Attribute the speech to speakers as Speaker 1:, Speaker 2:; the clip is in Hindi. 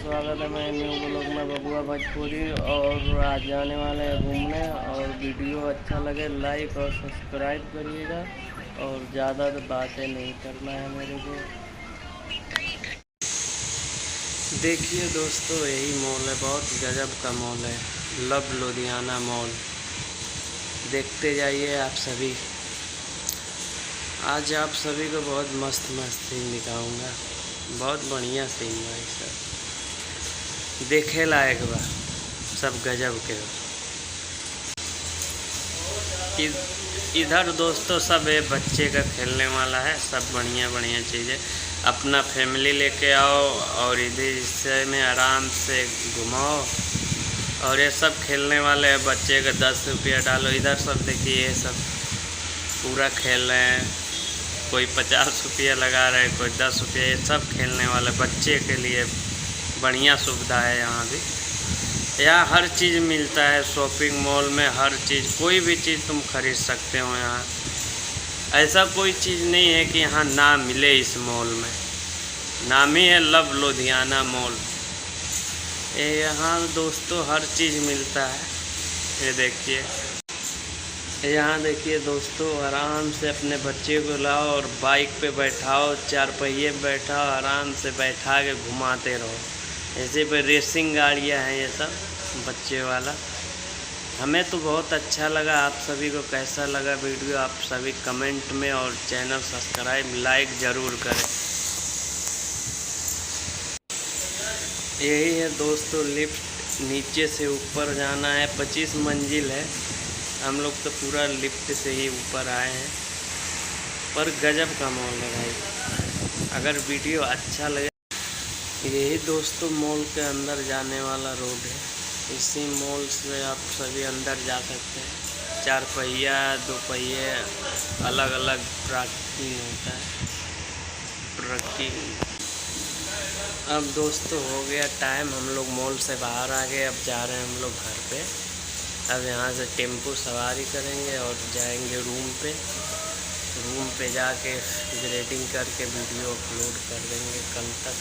Speaker 1: स्वागत है मेरे न्यू ब्लॉग में बबुआ भोजपुरी। और आज जाने वाले हैं घूमने। और वीडियो अच्छा लगे लाइक और सब्सक्राइब करिएगा। और ज़्यादा तो बातें नहीं करना है मेरे को। देखिए दोस्तों, यही मॉल है, बहुत गजब का मॉल है, लव लुधियाना मॉल। देखते जाइए आप सभी। आज आप सभी को बहुत मस्त मस्त सीन दिखाऊंगा। बहुत बढ़िया सीन भाई साहब, देखे लायक बा, सब गजब के हो। इधर दोस्तों सब है, बच्चे का खेलने वाला है, सब बढ़िया बढ़िया चीज़ें। अपना फैमिली लेके आओ और इधर हिस्से में आराम से घुमाओ। और ये सब खेलने वाले हैं, बच्चे का 10 रुपया डालो। इधर सब देखिए, ये सब पूरा खेल रहे हैं। कोई 50 रुपया लगा रहे, कोई 10 रुपया। ये सब खेलने वाले बच्चे के लिए बढ़िया सुविधा है। यहाँ भी यहाँ हर चीज़ मिलता है। शॉपिंग मॉल में हर चीज़, कोई भी चीज़ तुम खरीद सकते हो यहाँ। ऐसा कोई चीज़ नहीं है कि यहाँ ना मिले। इस मॉल में नाम ही है लव लुधियाना मॉल। यहाँ दोस्तों हर चीज़ मिलता है। ये देखिए, यहाँ देखिए दोस्तों, आराम से अपने बच्चे को लाओ और बाइक पे बैठाओ, 4 पहिए बैठाओ, आराम से बैठा के घुमाते रहो। ऐसे पे रेसिंग गाड़ियाँ हैं ये सब, बच्चे वाला। हमें तो बहुत अच्छा लगा। आप सभी को कैसा लगा वीडियो, आप सभी कमेंट में, और चैनल सब्सक्राइब लाइक ज़रूर करें। यही है दोस्तों लिफ्ट, नीचे से ऊपर जाना है। 25 मंजिल है। हम लोग तो पूरा लिफ्ट से ही ऊपर आए हैं। पर गजब का मॉल है भाई। अगर वीडियो अच्छा लगे, यही दोस्तों मॉल के अंदर जाने वाला रोड है। इसी मॉल से आप सभी अंदर जा सकते हैं। 4 पहिया 2 पहिए अलग अलग ट्रकिंग होता है, ट्रकिंग। अब दोस्तों हो गया टाइम, हम लोग मॉल से बाहर आ गए। अब जा रहे हैं हम लोग घर पे। अब यहाँ से टेम्पो सवारी करेंगे और जाएंगे रूम पे। रूम पे जाके ग्रेडिंग करके वीडियो अपलोड कर देंगे कल तक।